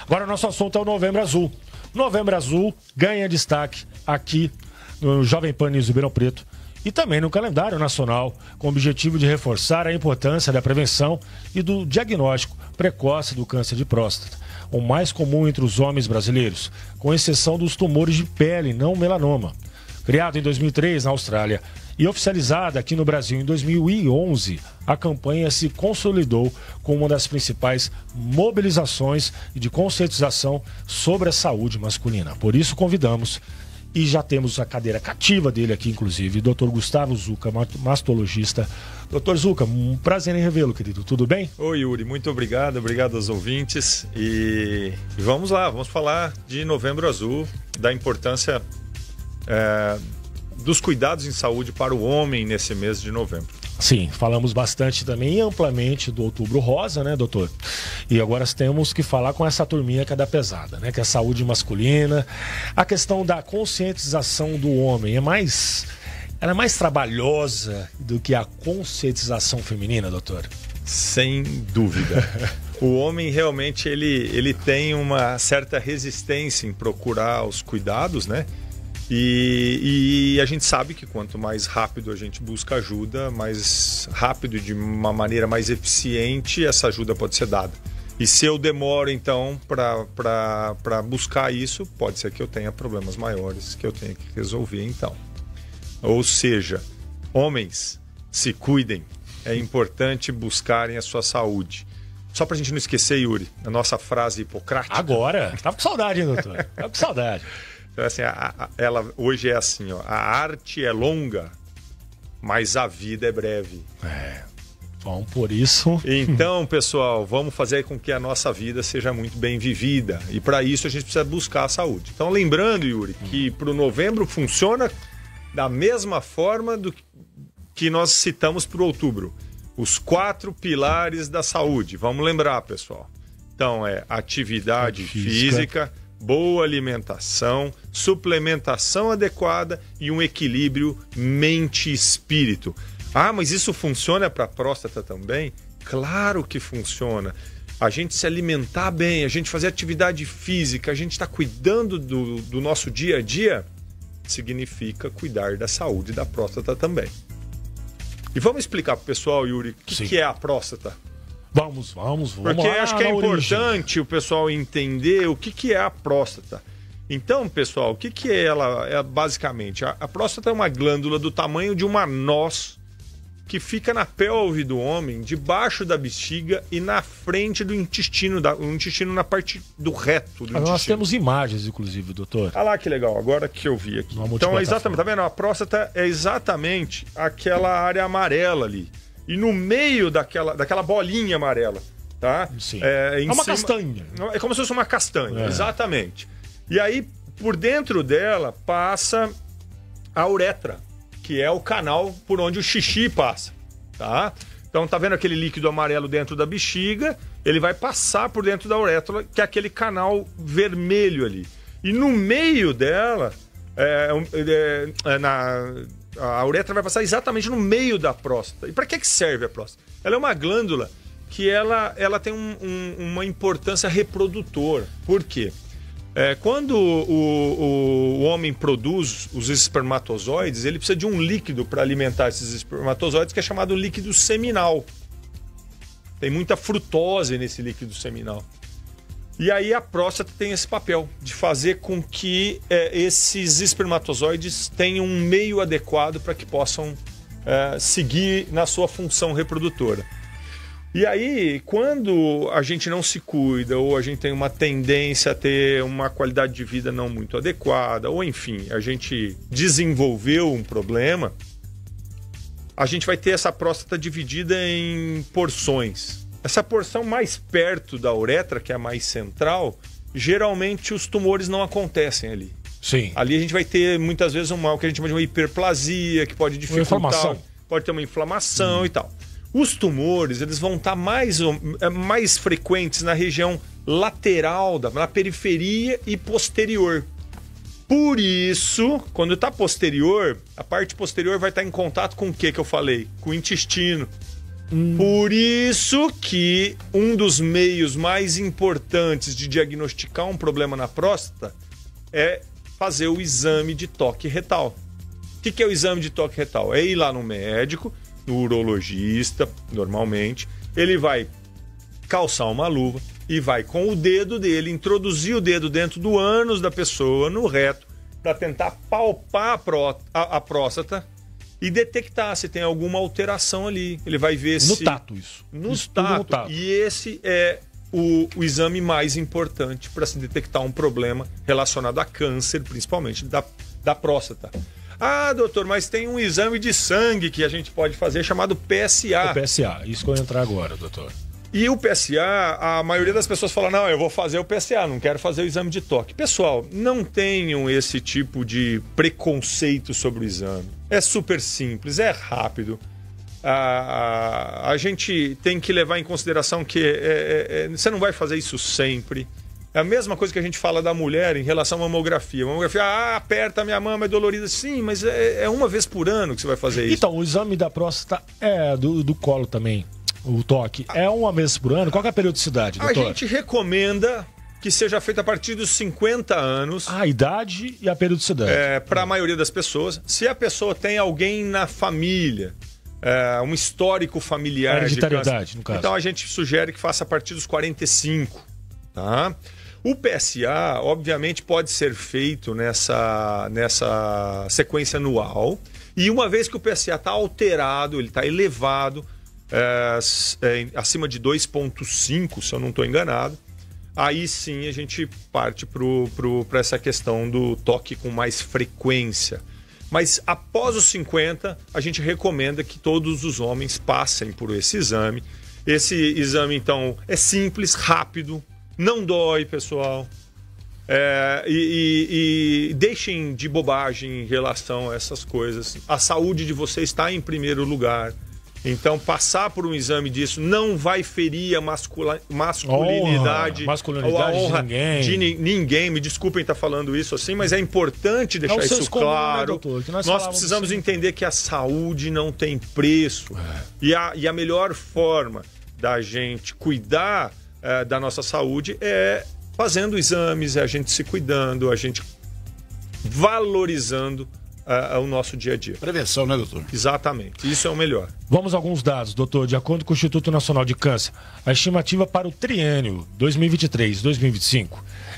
Agora o nosso assunto é o Novembro Azul. Novembro Azul ganha destaque aqui no Jovem Pan News Ribeirão Preto e também no calendário nacional, com o objetivo de reforçar a importância da prevenção e do diagnóstico precoce do câncer de próstata, o mais comum entre os homens brasileiros, com exceção dos tumores de pele, não melanoma. Criado em 2003 na Austrália e oficializada aqui no Brasil em 2011, a campanha se consolidou como uma das principais mobilizações de conscientização sobre a saúde masculina. Por isso convidamos, e já temos a cadeira cativa dele aqui, inclusive, Dr. Gustavo Zucca, mastologista. Dr. Zucca, um prazer em revê-lo, querido. Tudo bem? Oi, Yuri. Muito obrigado. Obrigado aos ouvintes. E vamos lá, vamos falar de Novembro Azul, da importância dos cuidados em saúde para o homem nesse mês de novembro. Sim, falamos bastante também e amplamente do Outubro Rosa, né, doutor? E agora temos que falar com essa turminha que é da pesada, né? Que é a saúde masculina. A questão da conscientização do homem ela é mais trabalhosa do que a conscientização feminina, doutor? Sem dúvida. O homem realmente ele tem uma certa resistência em procurar os cuidados, né? E a gente sabe que quanto mais rápido a gente busca ajuda, mais rápido e de uma maneira mais eficiente essa ajuda pode ser dada. E se eu demoro, então, para buscar isso, pode ser que eu tenha problemas maiores que eu tenha que resolver, então. Ou seja, homens, se cuidem. É importante buscarem a sua saúde. Só pra gente não esquecer, Yuri, a nossa frase hipocrática. Agora? Tava com saudade, hein, doutor? Tava com saudade. Então, assim, ela hoje é assim, ó, a arte é longa, mas a vida é breve. Bom, por isso... Então, pessoal, vamos fazer com que a nossa vida seja muito bem vivida. E para isso a gente precisa buscar a saúde. Então, lembrando, Yuri, que para o novembro funciona da mesma forma do que nós citamos para o outubro. Os 4 pilares da saúde. Vamos lembrar, pessoal. Então, atividade física, boa alimentação, suplementação adequada e um equilíbrio mente e espírito. Ah, mas isso funciona para a próstata também? Claro que funciona. A gente se alimentar bem, a gente fazer atividade física, a gente está cuidando do nosso dia a dia, significa cuidar da saúde da próstata também. E vamos explicar para o pessoal, Yuri, o que é a próstata? Vamos Porque acho que é importante o pessoal entender o que é a próstata. Então, pessoal, o que é ela? Basicamente, a próstata é uma glândula do tamanho de uma noz que fica na pelve do homem, debaixo da bexiga e na frente do intestino, o intestino na parte do reto do intestino. Nós temos imagens, inclusive, doutor. Ah lá, que legal, agora que eu vi aqui. Então, exatamente, tá vendo? A próstata é exatamente aquela área amarela ali. E no meio daquela bolinha amarela, tá? Sim. É uma castanha. É como se fosse uma castanha, exatamente. E aí, por dentro dela, passa a uretra, que é o canal por onde o xixi passa, tá? Então, tá vendo aquele líquido amarelo dentro da bexiga? Ele vai passar por dentro da uretra, que é aquele canal vermelho ali. E no meio dela, a uretra vai passar exatamente no meio da próstata. E para que serve a próstata? Ela é uma glândula que ela tem uma importância reprodutora. Por quê? Quando o homem produz os espermatozoides, ele precisa de um líquido para alimentar esses espermatozoides, que é chamado líquido seminal. Tem muita frutose nesse líquido seminal. E aí a próstata tem esse papel de fazer com que esses espermatozoides tenham um meio adequado para que possam seguir na sua função reprodutora. E aí, quando a gente não se cuida, ou a gente tem uma tendência a ter uma qualidade de vida não muito adequada, ou enfim, a gente desenvolveu um problema, a gente vai ter essa próstata dividida em porções. Essa porção mais perto da uretra, que é a mais central, geralmente os tumores não acontecem ali. Sim. Ali a gente vai ter muitas vezes o que a gente chama de uma hiperplasia, que pode dificultar, pode ter uma inflamação e tal. Os tumores, eles vão estar mais frequentes na região lateral, na periferia e posterior. Por isso, quando está posterior, a parte posterior vai estar em contato com o que eu falei? Com o intestino. Por isso que um dos meios mais importantes de diagnosticar um problema na próstata é fazer o exame de toque retal. O que é o exame de toque retal? É ir lá no médico, no urologista, normalmente. Ele vai calçar uma luva e vai com o dedo dele, introduzir o dedo dentro do ânus da pessoa, no reto, para tentar palpar a próstata e detectar se tem alguma alteração ali. Ele vai ver se... No tato, isso. No tato. E esse é o exame mais importante para se detectar um problema relacionado a câncer, principalmente da próstata. Ah, doutor, mas tem um exame de sangue que a gente pode fazer chamado PSA. O PSA, isso que eu vou entrar agora, doutor. E o PSA, a maioria das pessoas fala, não, eu vou fazer o PSA, não quero fazer o exame de toque. Pessoal, não tenham esse tipo de preconceito sobre o exame. É super simples, é rápido. A gente tem que levar em consideração que você não vai fazer isso sempre. É a mesma coisa que a gente fala da mulher em relação à mamografia. Mamografia, aperta minha mama, é dolorida. Sim, mas é uma vez por ano que você vai fazer isso. Então, o exame da próstata é do colo também. O toque é uma vez por ano? Qual que é a periodicidade, doutor? A gente recomenda que seja feito a partir dos 50 anos. A idade e a periodicidade. Para a maioria das pessoas. Se a pessoa tem alguém na família, um histórico familiar de câncer, no caso. Então a gente sugere que faça a partir dos 45. Tá? O PSA, obviamente, pode ser feito nessa sequência anual. E uma vez que o PSA está alterado, ele está elevado, acima de 2,5, se eu não estou enganado, aí sim a gente parte para essa questão do toque com mais frequência. Mas após os 50, a gente recomenda que todos os homens passem por esse exame. Esse exame, então, é simples, rápido, não dói, pessoal. E deixem de bobagem em relação a essas coisas. A saúde de vocês está em primeiro lugar. Então, passar por um exame disso não vai ferir a masculinidade, a honra de ninguém. Me desculpem estar falando isso assim, mas é importante deixar isso claro. Comum, né, doutor? Nós precisamos entender que a saúde não tem preço. E a melhor forma da gente cuidar da nossa saúde é fazendo exames, é a gente se cuidando, a gente valorizando o nosso dia a dia. Prevenção, né, doutor? Exatamente. Isso é o melhor. Vamos a alguns dados, doutor. De acordo com o Instituto Nacional de Câncer, a estimativa para o triênio 2023-2025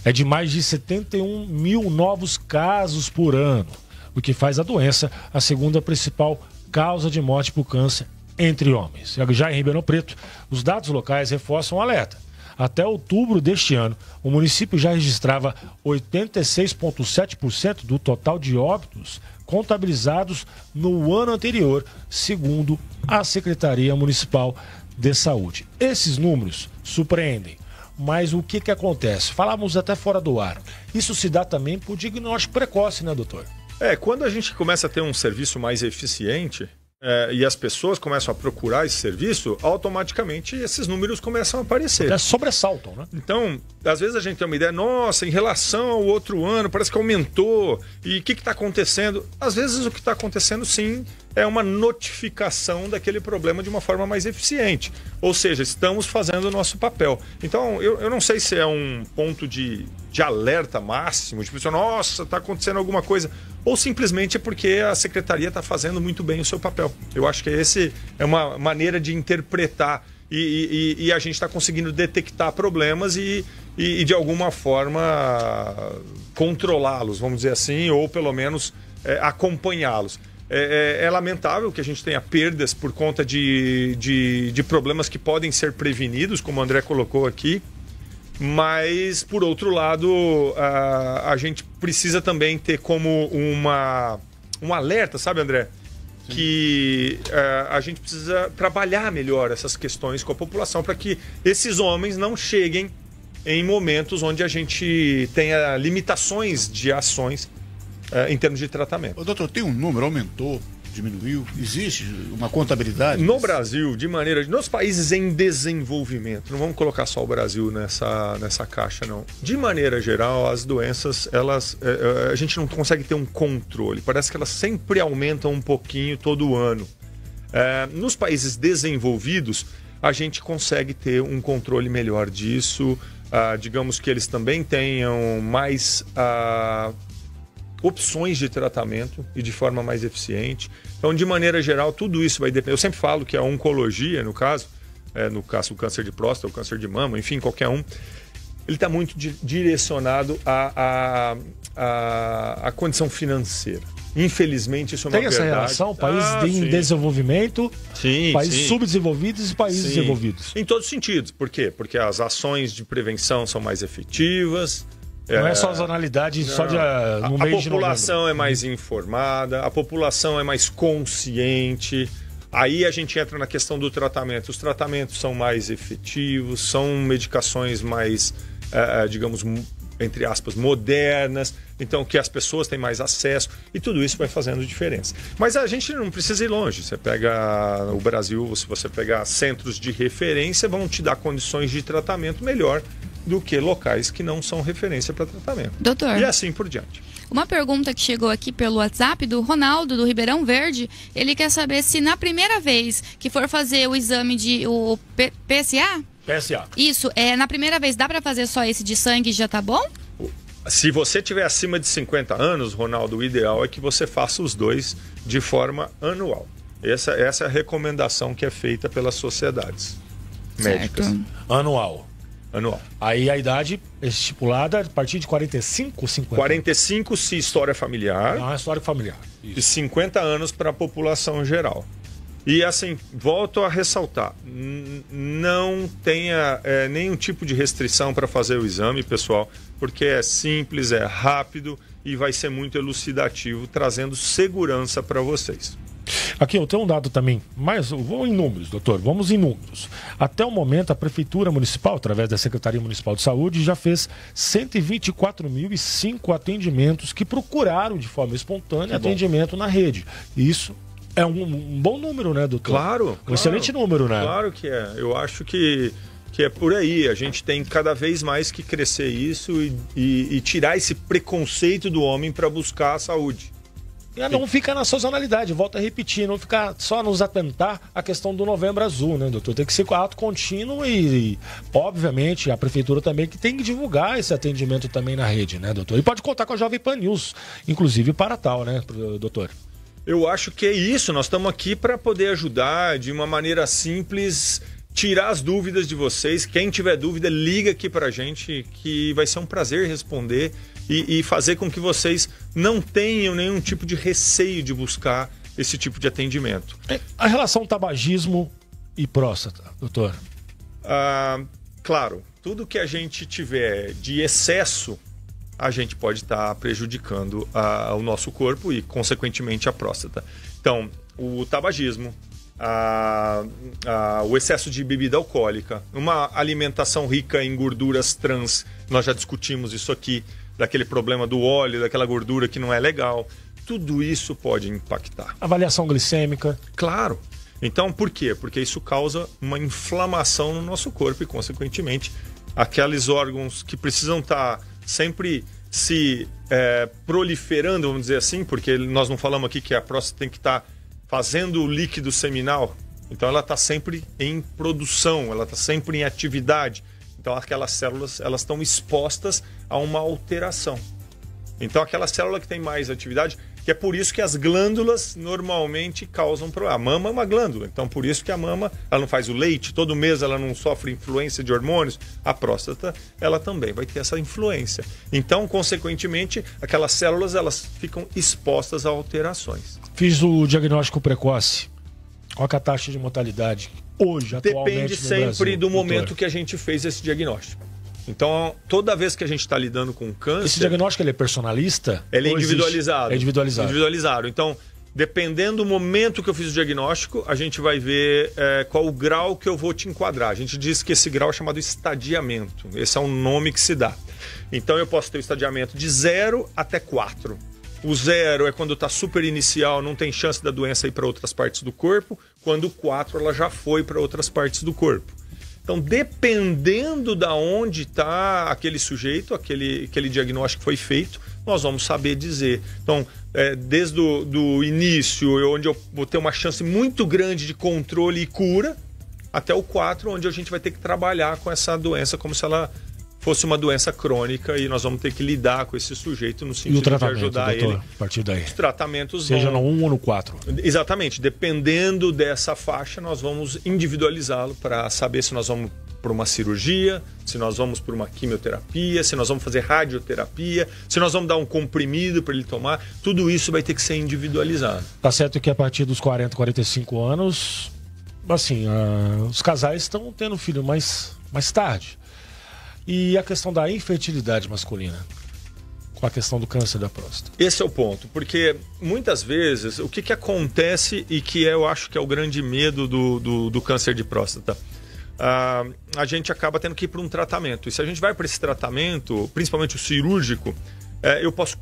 é de mais de 71 mil novos casos por ano, o que faz a doença a segunda principal causa de morte por câncer entre homens. Já em Ribeirão Preto, os dados locais reforçam o alerta. Até outubro deste ano, o município já registrava 86,7% do total de óbitos contabilizados no ano anterior, segundo a Secretaria Municipal de Saúde. Esses números surpreendem, mas o que acontece? Falávamos até fora do ar. Isso se dá também por diagnóstico precoce, né, doutor? Quando a gente começa a ter um serviço mais eficiente, e as pessoas começam a procurar esse serviço, automaticamente esses números começam a aparecer. Sobressaltam, né? Então, às vezes a gente tem uma ideia, nossa, em relação ao outro ano, parece que aumentou, e o que está acontecendo? Às vezes o que está acontecendo, sim, é uma notificação daquele problema de uma forma mais eficiente. Ou seja, estamos fazendo o nosso papel. Então, eu não sei se é um ponto de alerta máximo, tipo, nossa, está acontecendo alguma coisa, ou simplesmente é porque a secretaria está fazendo muito bem o seu papel. Eu acho que esse é uma maneira de interpretar e a gente está conseguindo detectar problemas e de alguma forma controlá-los, vamos dizer assim, ou pelo menos acompanhá-los. É lamentável que a gente tenha perdas por conta de problemas que podem ser prevenidos, como o André colocou aqui, mas, por outro lado, a gente precisa também ter como um alerta, sabe, André? Sim. Que a gente precisa trabalhar melhor essas questões com a população para que esses homens não cheguem em momentos onde a gente tenha limitações de ações em termos de tratamento. Ô, doutor, tem um número? Aumentou? Diminuiu? Existe uma contabilidade? No Brasil, nos países em desenvolvimento, não vamos colocar só o Brasil nessa caixa, não. De maneira geral, as doenças, a gente não consegue ter um controle. Parece que elas sempre aumentam um pouquinho todo ano. Nos países desenvolvidos, a gente consegue ter um controle melhor disso. Digamos que eles também tenham mais opções de tratamento e de forma mais eficiente. Então, de maneira geral, tudo isso vai depender. Eu sempre falo que a oncologia, no caso o câncer de próstata, o câncer de mama, enfim, qualquer um, ele está muito direcionado à condição financeira. Infelizmente, isso é uma verdade. Tem essa relação? Países em desenvolvimento, países subdesenvolvidos e países desenvolvidos. Em todos os sentidos. Por quê? Porque as ações de prevenção são mais efetivas. Não é só zonalidade, só no mês de novembro. A população é mais informada, a população é mais consciente. Aí a gente entra na questão do tratamento. Os tratamentos são mais efetivos, são medicações mais, digamos, entre aspas, modernas, então que as pessoas têm mais acesso, e tudo isso vai fazendo diferença. Mas a gente não precisa ir longe. Você pega o Brasil, se você pegar centros de referência, vão te dar condições de tratamento melhor do que locais que não são referência para tratamento. Doutor. E assim por diante. Uma pergunta que chegou aqui pelo WhatsApp do Ronaldo, do Ribeirão Verde. Ele quer saber se na primeira vez que for fazer o exame de PSA? PSA. Isso, na primeira vez dá para fazer só esse de sangue e já tá bom? Se você tiver acima de 50 anos, Ronaldo, o ideal é que você faça os dois de forma anual. Essa é a recomendação que é feita pelas sociedades médicas. Anual. Aí a idade estipulada a partir de 45, 50? 45 se história familiar. História familiar. Isso. E 50 anos para a população geral. E assim, volto a ressaltar, não tenha nenhum tipo de restrição para fazer o exame, pessoal, porque é simples, é rápido e vai ser muito elucidativo, trazendo segurança para vocês. Aqui eu tenho um dado também, mas vou em números, doutor, vamos em números. Até o momento, a Prefeitura Municipal, através da Secretaria Municipal de Saúde, já fez 124.005 atendimentos que procuraram de forma espontânea atendimento na rede. Isso é um bom número, né, doutor? Claro. Um excelente número, né? Claro que é. Eu acho que é por aí. A gente tem cada vez mais que crescer isso e tirar esse preconceito do homem para buscar a saúde. E não fica na sazonalidade, volta a repetir, não ficar só nos atentar a questão do Novembro Azul, né, doutor? Tem que ser ato contínuo e, obviamente, a Prefeitura também que tem que divulgar esse atendimento também na rede, né, doutor? E pode contar com a Jovem Pan News, inclusive para tal, né, doutor? Eu acho que é isso, nós estamos aqui para poder ajudar de uma maneira simples, tirar as dúvidas de vocês. Quem tiver dúvida, liga aqui para a gente, que vai ser um prazer responder e fazer com que vocês não tenham nenhum tipo de receio de buscar esse tipo de atendimento. A relação tabagismo e próstata, doutor? Claro, tudo que a gente tiver de excesso, a gente pode estar prejudicando o nosso corpo e, consequentemente, a próstata. Então, o tabagismo, o excesso de bebida alcoólica, uma alimentação rica em gorduras trans, nós já discutimos isso aqui, daquele problema do óleo, daquela gordura que não é legal, tudo isso pode impactar. Avaliação glicêmica. Claro. Então, por quê? Porque isso causa uma inflamação no nosso corpo e, consequentemente, aqueles órgãos que precisam estar sempre se proliferando, vamos dizer assim, porque nós não falamos aqui que a próstata tem que estar fazendo o líquido seminal, então ela está sempre em produção, ela está sempre em atividade. Então aquelas células, elas estão expostas a uma alteração. Então aquela célula que tem mais atividade, que é por isso que as glândulas normalmente causam problema. A mama é uma glândula, então por isso que a mama, ela não faz o leite, todo mês ela não sofre influência de hormônios. A próstata, ela também vai ter essa influência. Então, consequentemente, aquelas células, elas ficam expostas a alterações. Fiz o diagnóstico precoce. Qual é a taxa de mortalidade hoje, atualmente, depende sempre do momento que a gente fez esse diagnóstico. Então, toda vez que a gente está lidando com câncer... Esse diagnóstico ele é personalista? Ele é individualizado. É individualizado. Então, dependendo do momento que eu fiz o diagnóstico, a gente vai ver qual o grau que eu vou te enquadrar. A gente diz que esse grau é chamado estadiamento. Esse é o nome que se dá. Então, eu posso ter o estadiamento de 0 até 4. O 0 é quando está super inicial, não tem chance da doença ir para outras partes do corpo. Quando o 4, ela já foi para outras partes do corpo. Então, dependendo da onde está aquele sujeito, aquele diagnóstico que foi feito, nós vamos saber dizer. Então, desde do início, onde eu vou ter uma chance muito grande de controle e cura, até o 4, onde a gente vai ter que trabalhar com essa doença como se ela fosse uma doença crônica e nós vamos ter que lidar com esse sujeito no sentido de ajudar doutor, ele. A partir daí. Os tratamentos seja no 1 ou no 4. Exatamente. Dependendo dessa faixa, nós vamos individualizá-lo para saber se nós vamos para uma cirurgia, se nós vamos para uma quimioterapia, se nós vamos fazer radioterapia, se nós vamos dar um comprimido para ele tomar. Tudo isso vai ter que ser individualizado. Tá certo que a partir dos 40, 45 anos, assim, os casais estão tendo filho mais tarde. E a questão da infertilidade masculina, com a questão do câncer da próstata. Esse é o ponto, porque muitas vezes o que acontece e que eu acho que é o grande medo do câncer de próstata, a gente acaba tendo que ir para um tratamento. E se a gente vai para esse tratamento, principalmente o cirúrgico, eu posso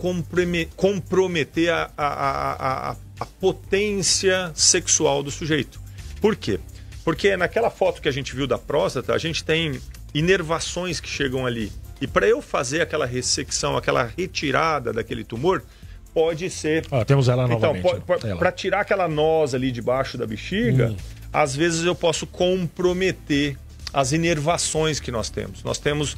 comprometer a potência sexual do sujeito. Por quê? Porque naquela foto que a gente viu da próstata, a gente tem inervações que chegam ali. E para eu fazer aquela ressecção, aquela retirada daquele tumor, pode ser... temos ela novamente. Então, para tirar aquela noz ali debaixo da bexiga, às vezes eu posso comprometer as inervações que nós temos. Nós temos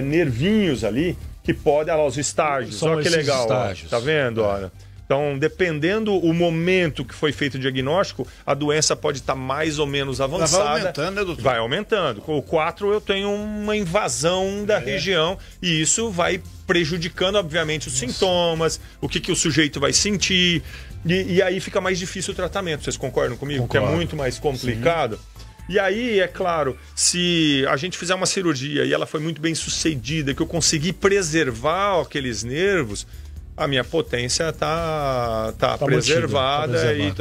nervinhos ali que podem... Olha lá, os estágios. Olha que legal. Estágios. Tá vendo? Olha. Então, dependendo o momento que foi feito o diagnóstico, a doença pode estar mais ou menos avançada. Vai aumentando, né, doutor? Vai aumentando. Com o 4 eu tenho uma invasão da região e isso vai prejudicando, obviamente, os sintomas, o que o sujeito vai sentir. E aí fica mais difícil o tratamento. Vocês concordam comigo? Concordo. Que é muito mais complicado. Sim. E aí, é claro, se a gente fizer uma cirurgia e ela foi muito bem sucedida, que eu consegui preservar aqueles nervos, a minha potência tá preservada.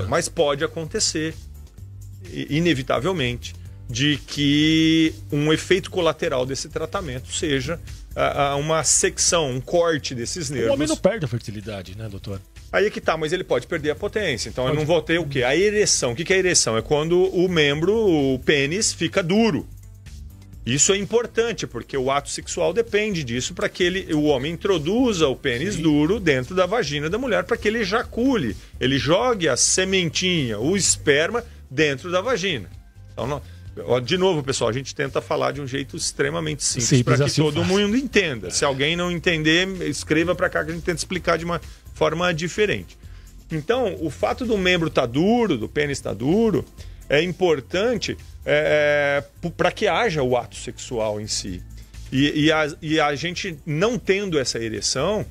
Mas pode acontecer, inevitavelmente, de que um efeito colateral desse tratamento seja uma secção, um corte desses nervos. O homem não perde a fertilidade, né, doutor? Aí é que tá, mas ele pode perder a potência. Então eu não vou ter o quê? A ereção. O que é a ereção? É quando o membro, o pênis, fica duro. Isso é importante, porque o ato sexual depende disso para que o homem introduza o pênis duro dentro da vagina da mulher para que ele ejacule, ele jogue a sementinha, o esperma, dentro da vagina. Então, de novo, pessoal, a gente tenta falar de um jeito extremamente simples para que assim todo mundo entenda. Se alguém não entender, escreva para cá que a gente tenta explicar de uma forma diferente. Então, o fato do membro estar duro, do pênis estar duro, é importante para que haja o ato sexual em si. E a gente não tendo essa ereção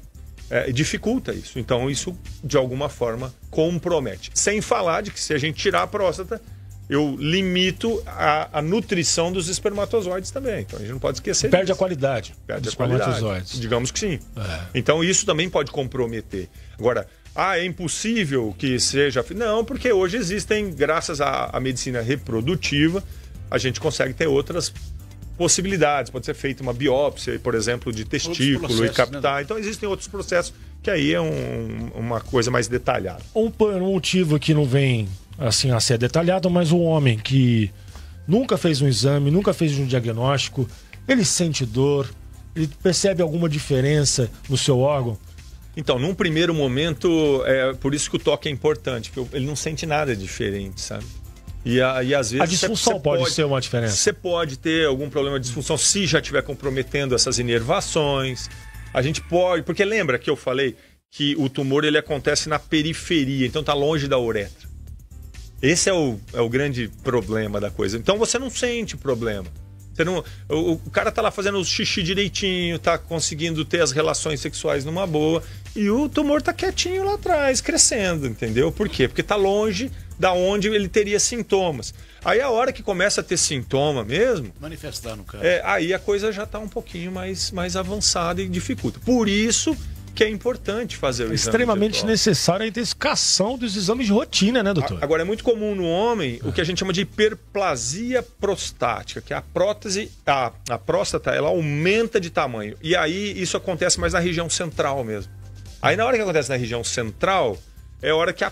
dificulta isso. Então isso, de alguma forma, compromete. Sem falar de que se a gente tirar a próstata, eu limito a nutrição dos espermatozoides também. Então a gente não pode esquecer Perde disso. a qualidade dos espermatozoides. Digamos que sim. Então isso também pode comprometer. Agora, é impossível que seja... Não, porque hoje existem, graças à medicina reprodutiva, a gente consegue ter outras possibilidades. Pode ser feita uma biópsia, por exemplo, de testículo e captar. Né? Então existem outros processos que aí é uma coisa mais detalhada. Um motivo que não vem assim a ser detalhado, mas o homem que nunca fez um exame, nunca fez um diagnóstico, ele sente dor, ele percebe alguma diferença no seu órgão? Então, num primeiro momento, por isso que o toque é importante, porque ele não sente nada diferente, sabe? E às vezes... A disfunção pode ser uma diferença? Você pode ter algum problema de disfunção se já estiver comprometendo essas inervações. A gente pode... Porque lembra que eu falei que o tumor ele acontece na periferia, então está longe da uretra. Esse é o grande problema da coisa. Então você não sente o problema. O cara tá lá fazendo o xixi direitinho, tá conseguindo ter as relações sexuais numa boa, e o tumor tá quietinho lá atrás, crescendo, entendeu? Por quê? Porque tá longe da onde ele teria sintomas. Aí a hora que começa a ter sintoma mesmo... Manifestar no caso. Aí a coisa já tá um pouquinho mais avançada e dificulta. Por isso que é importante fazer o exame. Extremamente necessária a intensificação dos exames de rotina, né, doutor? Agora, é muito comum no homem o que a gente chama de hiperplasia prostática, que é a prótese, a próstata, ela aumenta de tamanho. E aí isso acontece mais na região central mesmo. Aí na hora que acontece na região central, é a hora que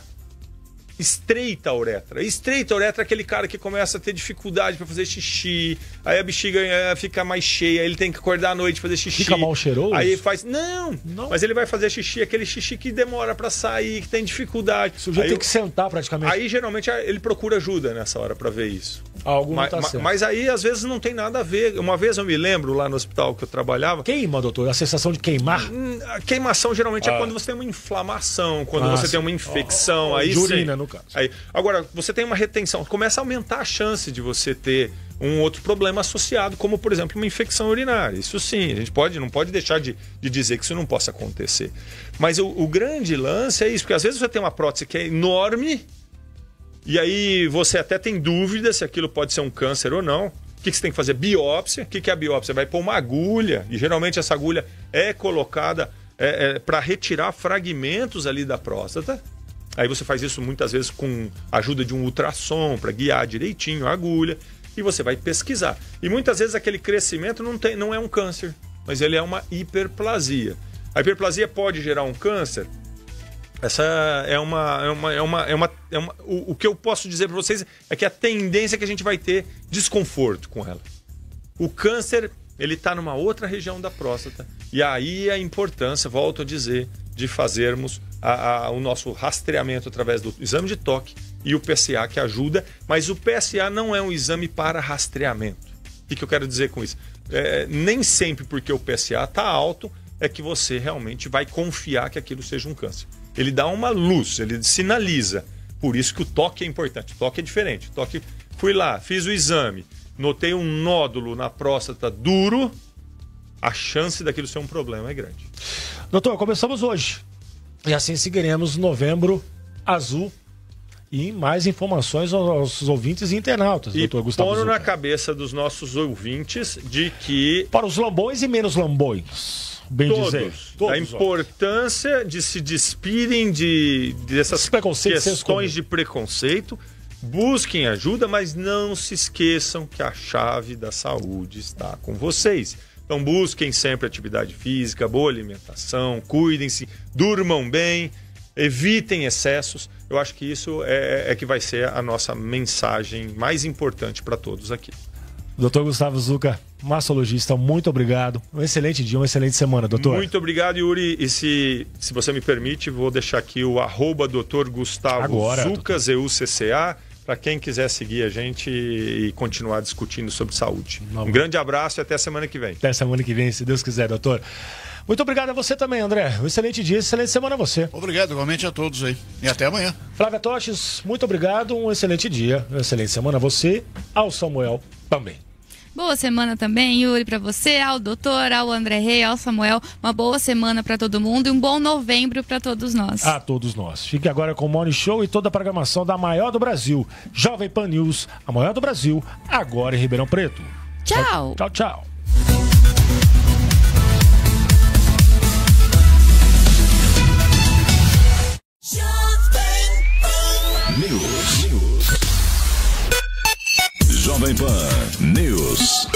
estreita a uretra. Estreita a uretra é aquele cara que começa a ter dificuldade para fazer xixi, aí a bexiga fica mais cheia, ele tem que acordar à noite fazer xixi. Fica mal cheiroso? Aí faz... Não, mas ele vai fazer xixi, aquele xixi que demora para sair, que tem dificuldade. O sujeito tem que sentar praticamente. Aí geralmente ele procura ajuda nessa hora para ver isso. Algo não tá certo. Mas aí às vezes não tem nada a ver. Uma vez eu me lembro lá no hospital que eu trabalhava... Queima, doutor? A sensação de queimar? A queimação geralmente é quando você tem uma inflamação, quando você tem uma infecção, aí de urina, sim. no caso. Aí, agora, você tem uma retenção, começa a aumentar a chance de você ter um outro problema associado, como, por exemplo, uma infecção urinária. Isso sim, a gente não pode deixar de dizer que isso não possa acontecer. Mas o grande lance é isso, porque às vezes você tem uma prótese que é enorme, e aí você até tem dúvida se aquilo pode ser um câncer ou não. O que você tem que fazer? Biópsia. O que é a biópsia? Você vai pôr uma agulha, e geralmente essa agulha é colocada para retirar fragmentos ali da próstata. Aí você faz isso muitas vezes com a ajuda de um ultrassom para guiar direitinho a agulha, e você vai pesquisar. E muitas vezes aquele crescimento não é um câncer, mas ele é uma hiperplasia. A hiperplasia pode gerar um câncer? Essa o que eu posso dizer para vocês é que a tendência é que a gente vai ter desconforto com ela. O câncer, ele está numa outra região da próstata, e aí a importância, volto a dizer, de fazermos o nosso rastreamento através do exame de toque e o PSA, que ajuda, mas o PSA não é um exame para rastreamento. O que eu quero dizer com isso? Nem sempre porque o PSA está alto é que você realmente vai confiar que aquilo seja um câncer. Ele dá uma luz, ele sinaliza. Por isso que o toque é importante. O toque é diferente. Fui lá, fiz o exame, notei um nódulo na próstata duro, a chance daquilo ser um problema é grande. Doutor, começamos hoje. E assim seguiremos Novembro Azul. E mais informações aos ouvintes e internautas, doutor Gustavo Zucca. E pondo na cabeça dos nossos ouvintes de que... Para os lambões e menos lambões, bem dizer. Todos. A importância de se despirem dessas questões de preconceito. Busquem ajuda, mas não se esqueçam que a chave da saúde está com vocês. Então busquem sempre atividade física, boa alimentação, cuidem-se, durmam bem, evitem excessos. Eu acho que isso é que vai ser a nossa mensagem mais importante para todos aqui. Doutor Gustavo Zucca, mastologista, muito obrigado. Um excelente dia, uma excelente semana, doutor. Muito obrigado, Yuri. E se você me permite, vou deixar aqui o @Dr. Gustavo Zucca, ZUCCA, para quem quiser seguir a gente e continuar discutindo sobre saúde. Um grande abraço e até semana que vem. Até semana que vem, se Deus quiser, doutor. Muito obrigado a você também, André. Um excelente dia, excelente semana a você. Obrigado, igualmente a todos aí. E até amanhã. Flávia Toches, muito obrigado. Um excelente dia, uma excelente semana a você, ao Samuel também. Boa semana também, Yuri, para você, ao doutor, ao André Rei, ao Samuel. Uma boa semana para todo mundo e um bom novembro para todos nós. A todos nós. Fique agora com o Morning Show e toda a programação da maior do Brasil. Jovem Pan News, a maior do Brasil, agora em Ribeirão Preto. Tchau. Tchau, tchau. Jovem Pan News.